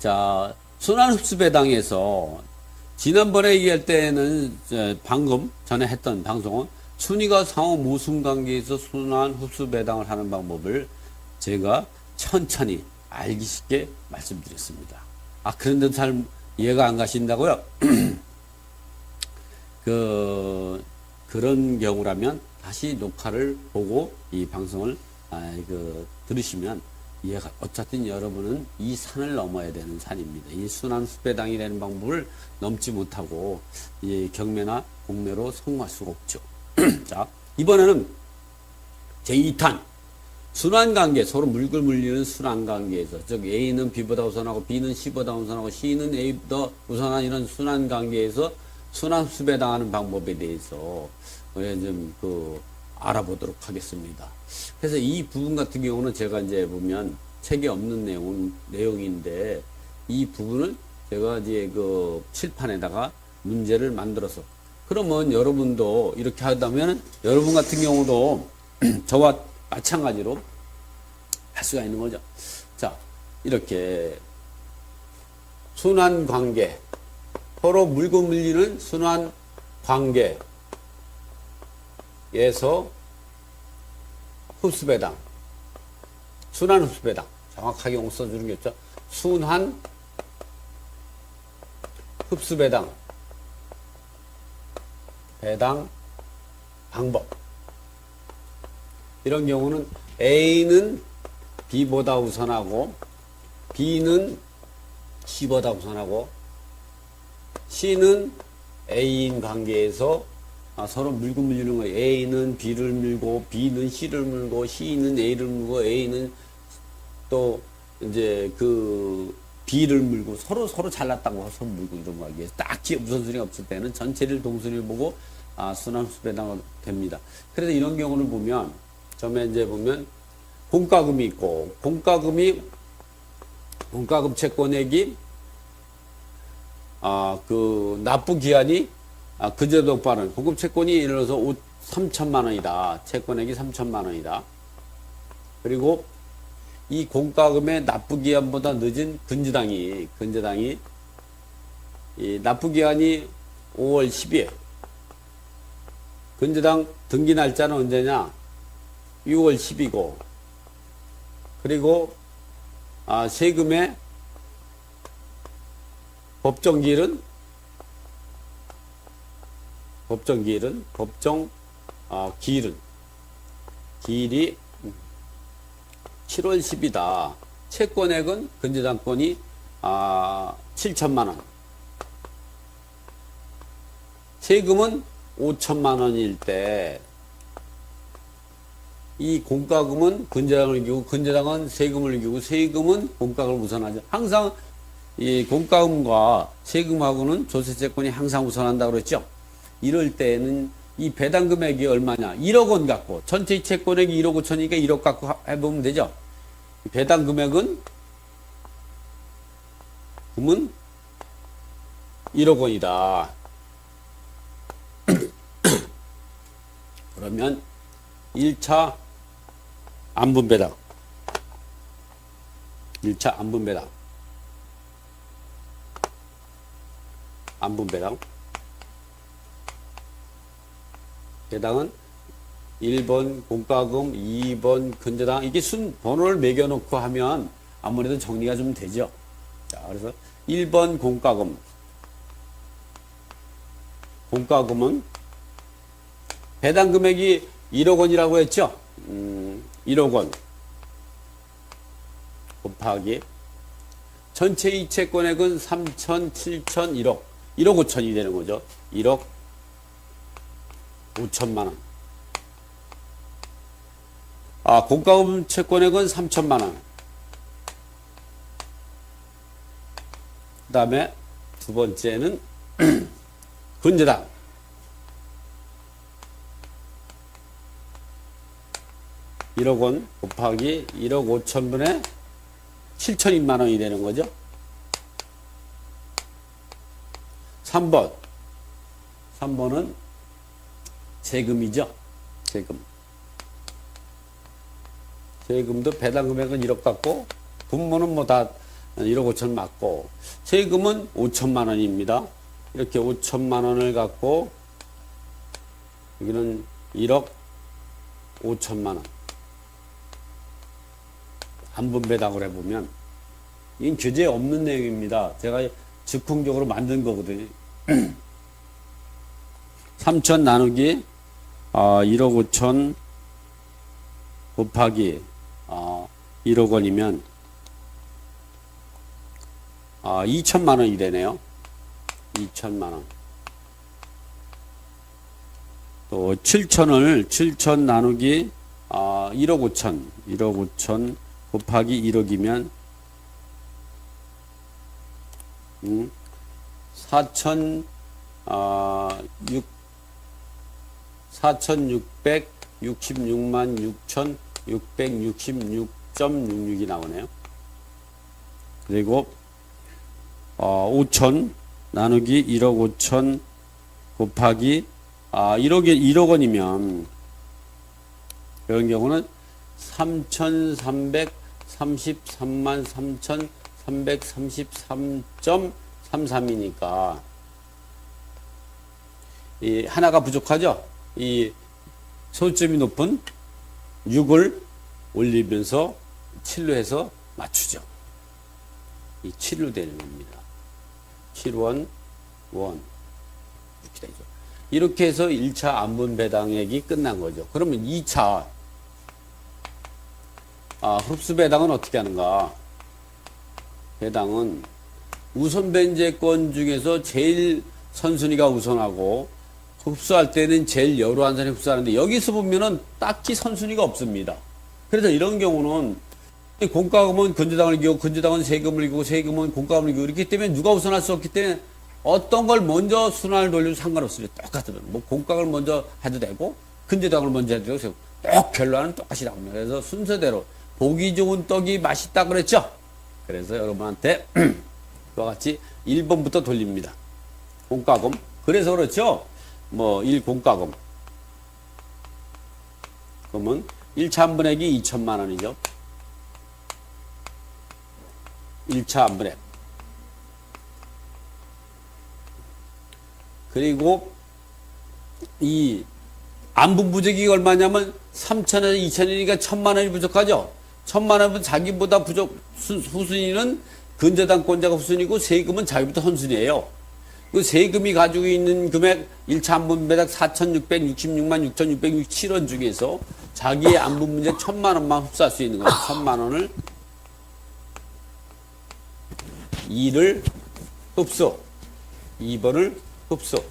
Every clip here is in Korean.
자, 순환흡수배당에서 지난번에 얘기할 때는 방금 전에 했던 방송은 순위가 상호 모순관계에서 순환흡수배당을 하는 방법을 제가 천천히 알기 쉽게 말씀드렸습니다. 아, 그런데 잘 이해가 안 가신다고요? 그런 경우라면 다시 녹화를 보고 이 방송을 들으시면 이해가, 어쨌든 여러분은 이 산을 넘어야 되는 산입니다. 이 순환흡수배당이라는 방법을 넘지 못하고 이 경매나 공매로 성공할 수가 없죠. 자, 이번에는 제2탄 순환관계, 서로 물고 물리는 순환관계에서, 즉 A는 B보다 우선하고 B는 C보다 우선하고 C는 A보다 우선한 이런 순환관계에서 순환흡수배당하는 방법에 대해서 좀 알아보도록 하겠습니다. 그래서 이 부분 같은 경우는 제가 이제 보면 책에 없는 내용인데 이 부분을 제가 이제 칠판에다가 문제를 만들어서, 그러면 여러분도 이렇게 하다면 여러분 같은 경우도 저와 마찬가지로 할 수가 있는 거죠. 자, 이렇게 순환관계, 서로 물고 물리는 순환관계에서 흡수배당, 순환흡수배당, 정확하게 써주는 게 있죠. 순환흡수배당, 배당 방법. 이런 경우는 A는 B보다 우선하고 B는 C보다 우선하고 C는 A인 관계에서 서로 물고 물리는 거예요. A는 B를 물고 B는 C를 물고 C는 A를 물고 A는 또 이제 B를 물고 서로 잘났다고 서로 물고 이런 관계에 딱히 우선순위가 없을 때는 전체를 동순위를 보고 순환흡수배당이 됩니다. 그래서 이런 경우를 보면 처음에 이제 보면 공과금이 있고, 공과금 채권액이 납부기한이 근저당 빠른 공급 채권이 예를 들어서 3천만 원이다. 채권액이 3천만 원이다. 그리고 이 공과금의 납부기한보다 늦은 근저당이 이 납부기한이 5월 10일, 근저당 등기 날짜는 언제냐? 6월 10이고, 그리고 세금의 법정기일은 7월 10이다. 채권액은 근저당권이 7천만 원. 세금은 5천만 원일 때 이 공과금은 근저당을 이기고 근저당은 세금을 이기고 세금은 공과금을 우선하죠. 항상 이 공과금과 세금하고는 조세채권이 항상 우선한다고 그랬죠. 이럴 때는 이 배당 금액이 얼마냐? 1억 원 갖고 전체 채권액이 1억 5천이니까 1억 갖고 해보면 되죠. 배당 금액은 1억 원이다. 그러면 1차 안분배당, 1차 안분배당 배당은 1번 공과금, 2번 근저당, 이게 번호를 매겨놓고 하면 아무래도 정리가 좀 되죠. 자, 그래서 1번 공과금은 배당 금액이 1억 원이라고 했죠. 1억 원 곱하기 전체 이체권액은 3천, 7천, 1억 5천이 되는 거죠. 1억 5천만 원. 공과금 채권액은 3천만 원. 그 다음에 두 번째는 근저당. 1억 원 곱하기 1억 5천분의 7천만 원이 되는 거죠. 3번은 세금이죠. 세금도 배당 금액은 1억 같고 분모는 뭐 다 1억 5천 맞고, 세금은 5천만 원입니다. 이렇게 5천만 원을 갖고, 여기는 1억 5천만 원. 안분배당을 해보면, 이건 교재에 없는 내용입니다. 제가 즉흥적으로 만든 거거든요. 3천 나누기 1억 5천 곱하기 1억 원이면 2천만 원이 되네요. 2천만 원. 또 7천 나누기 1억 5천 곱하기 1억이면 4,666만 6,666.66이 나오네요. 그리고 5천 나누기 1억 5천 곱하기 1억 원이면 이런 경우는 3,333만 3,333.33이니까 이 하나가 부족하죠. 이 소점이 높은 6을 올리면서 7로 해서 맞추죠. 이 7로 되는 겁니다. 7원, 원. 이렇게 되죠. 이렇게 해서 1차 안분배당액이 끝난 거죠. 그러면 2차 흡수배당은 어떻게 하는가? 배당은 우선 변제권 중에서 제일 선순위가 우선하고 흡수할 때는 제일 여러 사람이 흡수하는데 여기서 보면은 딱히 선순위가 없습니다. 그래서 이런 경우는 공과금은 근저당을 이기고 근저당은 세금을 이기고 세금은 공과금을 이기고 이렇기 때문에 누가 우선할 수 없기 때문에 어떤 걸 먼저 순환을 돌려도 상관없습니다. 똑같으면 뭐 공과금을 먼저 해도 되고 근저당을 먼저 해도 되고 꼭 결론은 똑같이 나옵니다. 그래서 순서대로 보기 좋은 떡이 맛있다 그랬죠. 그래서 여러분한테 이와 같이 1번부터 돌립니다. 공과금. 그래서 그렇죠. 뭐 1공과금. 그러면 1차 안분액이 2천만 원이죠. 1차 안분액. 그리고 이 안분 부족이 얼마냐면 3천에서 2천이니까 1,000만 원이 부족하죠. 1,000만 원은 자기보다 후순위는 근저당권자가 후순위고 세금은 자기보다 선순위예요. 그 세금이 가지고 있는 금액 1차 안분배당 4,666만 6,667원 중에서 자기의 안분 문제 1,000만 원만 흡수할 수 있는 거예요. 1,000만 원을 2를 흡수, 2번을 흡수.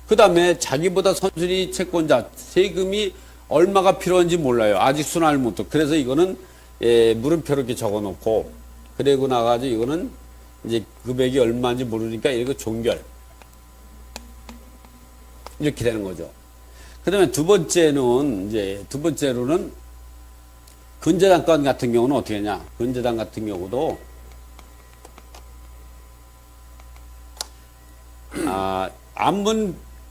그 다음에 자기보다 선순위 채권자 세금이 얼마가 필요한지 몰라요. 아직 순환을 못해. 그래서 이거는 물음표로 이렇게 적어 놓고 그리고 나가지고 이거는 이제 금액이 얼마인지 모르니까 이거 종결. 이렇게 되는 거죠. 그 다음에 두 번째로는 근저당권 같은 경우는 어떻게 하냐. 근저당 같은 경우도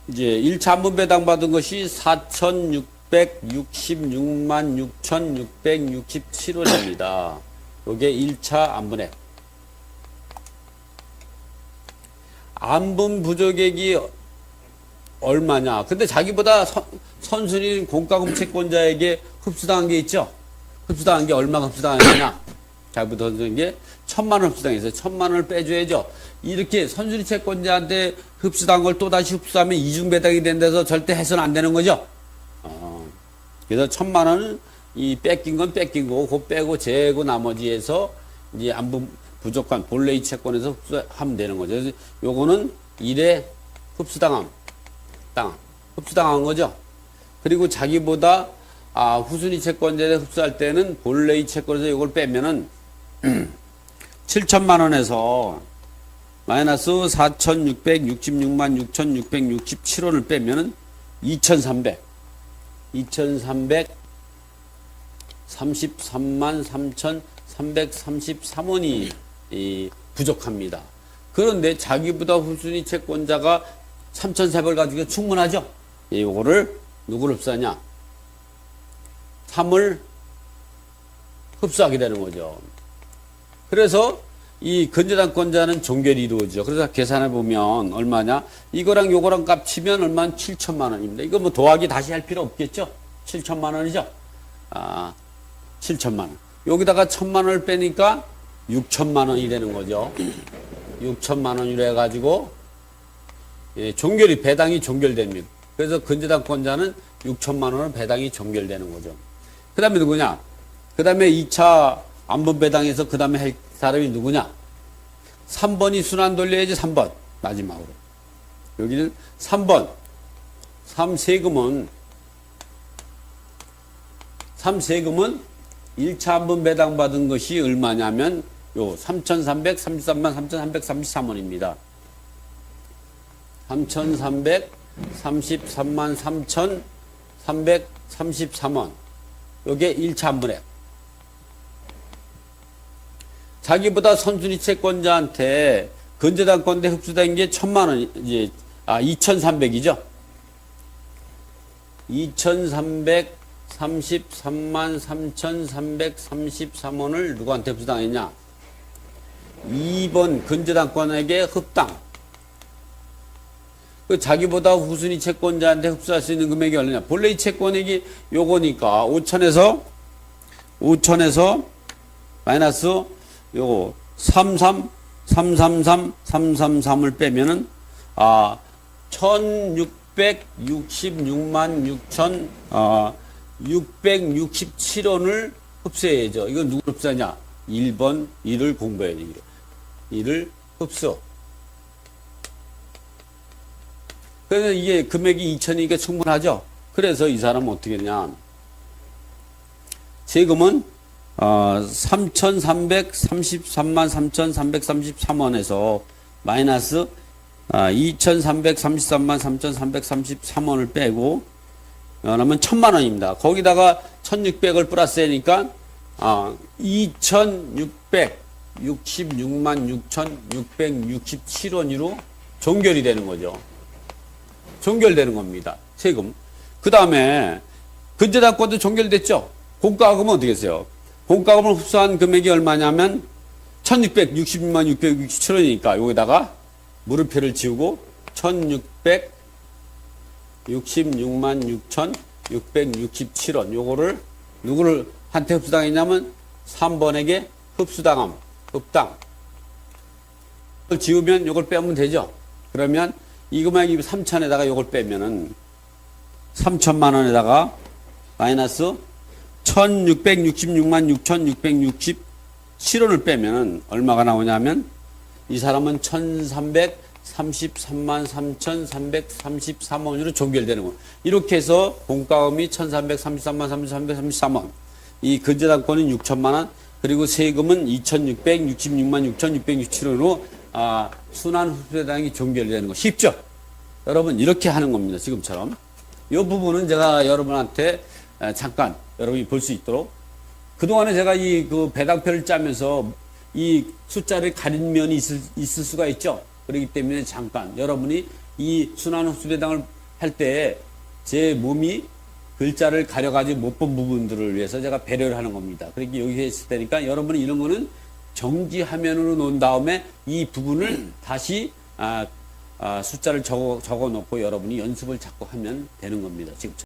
이제 1차 안분 배당 받은 것이 4,666만 6,667원입니다. 요게 1차 안분액. 안분 부족액이 얼마냐. 근데 자기보다 선순위 공과금 채권자에게 흡수당한 게 있죠. 흡수당한 게 얼마가 흡수당했냐. 자기보다 선순위인 게 1,000만 원 흡수당해서 1,000만 원을 빼줘야죠. 이렇게 선순위 채권자한테 흡수당한 걸 또다시 흡수하면 이중배당이 된다서 절대 해서는 안 되는 거죠. 그래서 1,000만 원은 이 뺏긴 건 뺏긴 거고, 그거 빼고 재고 나머지에서 이제 안분 부족한 본래의 채권에서 흡수하면 되는 거죠. 그래서 요거는 1회 흡수당한 거죠. 그리고 자기보다 후순위 채권자에 흡수할 때는 본래의 채권에서 이걸 빼면은 7천만 원에서 마이너스 4,666만 6,667원을 빼면은 2,333만 3,333원이 부족합니다. 그런데 자기보다 후순위 채권자가 3,400을 가지고 충분하죠? 이거를 누구를 흡수하냐? 3을 흡수하게 되는 거죠. 그래서 이 근저당권자는 종결이 이루어지죠. 그래서 계산해 보면 얼마냐? 이거랑 요거랑 값 치면 얼마나 7천만 원입니다. 이거 뭐 더하기 다시 할 필요 없겠죠? 7천만 원이죠? 7천만 원. 여기다가 1,000만 원을 빼니까 6천만 원이 되는 거죠. 6천만 원이라 해가지고 예, 종결이 배당이 종결됩니다. 그래서 근저당권자는 6천만 원을 배당이 종결되는 거죠. 그 다음에 누구냐? 그 다음에 2차 안분 배당에서 그 다음에 할 사람이 누구냐? 3번이 순환 돌려야지. 3번 마지막으로 여기는 3번 3세금은 1차 안분 배당 받은 것이 얼마냐면 요 3,333만 3,333원입니다. 3,333만 3,333원. 요게 1차 안분액. 자기보다 선순위 채권자한테 근저당권대 흡수된 게 1,000만 원, 이제, 2,300이죠? 2,333만 3,333원을 누구한테 흡수당했냐? 2번 근저당권에게 흡당. 그 자기보다 후순위 채권자한테 흡수할 수 있는 금액이 얼마냐? 본래 이 채권액이 요거니까 5천에서 마이너스 요거 333을 빼면은 1666만 667원을 흡수해야죠. 이건 누구 흡수하냐? 1번 1을 공부해야죠. 1을 흡수. 그래서 이게 금액이 2천이니까 충분하죠. 그래서 이 사람은 어떻게 했냐? 세금은 3,333만 3,333원에서 마이너스 2,333만 3,333원을 빼고 그러면 1,000만 원입니다. 거기다가 1,600을 플러스 하니까 2,666만 6,667원으로 종결이 되는 거죠. 종결되는 겁니다. 세금. 그 다음에 근저당권도 종결됐죠. 공과금은 어떻게 했어요? 공과금을 흡수한 금액이 얼마냐면 1,666만 667원이니까 여기다가 물음표를 지우고 1,666만 6,667원 요거를 누구를 한테 흡수당했냐면 3번에게 흡수당함. 흡당. 이걸 지우면 요걸 빼면 되죠. 그러면 이 금액이 3천에다가 요걸 빼면은 3천만 원에다가 마이너스 1,666만 6,667원을 빼면은 얼마가 나오냐면 이 사람은 1,333만 3,333원으로 종결되는 거. 이렇게 해서 공과금이 1,333만 3,333원. 이 근저당권은 6천만 원. 그리고 세금은 2,666만 6,667원으로 순환 흡수배당이 종결되는 거. 쉽죠? 여러분 이렇게 하는 겁니다. 지금처럼. 이 부분은 제가 여러분한테 잠깐 여러분이 볼 수 있도록 그동안에 제가 이 그 배당표를 짜면서 이 숫자를 가린 면이 있을 수가 있죠. 그렇기 때문에 잠깐 여러분이 이 순환 흡수배당을 할 때 제 몸이 글자를 가려가지고 못 본 부분들을 위해서 제가 배려를 하는 겁니다. 그렇게 여기 했을 때니까 여러분은 이런 거는 정지 화면으로 놓은 다음에 이 부분을 다시 숫자를 적어 놓고 여러분이 연습을 자꾸 하면 되는 겁니다. 지금.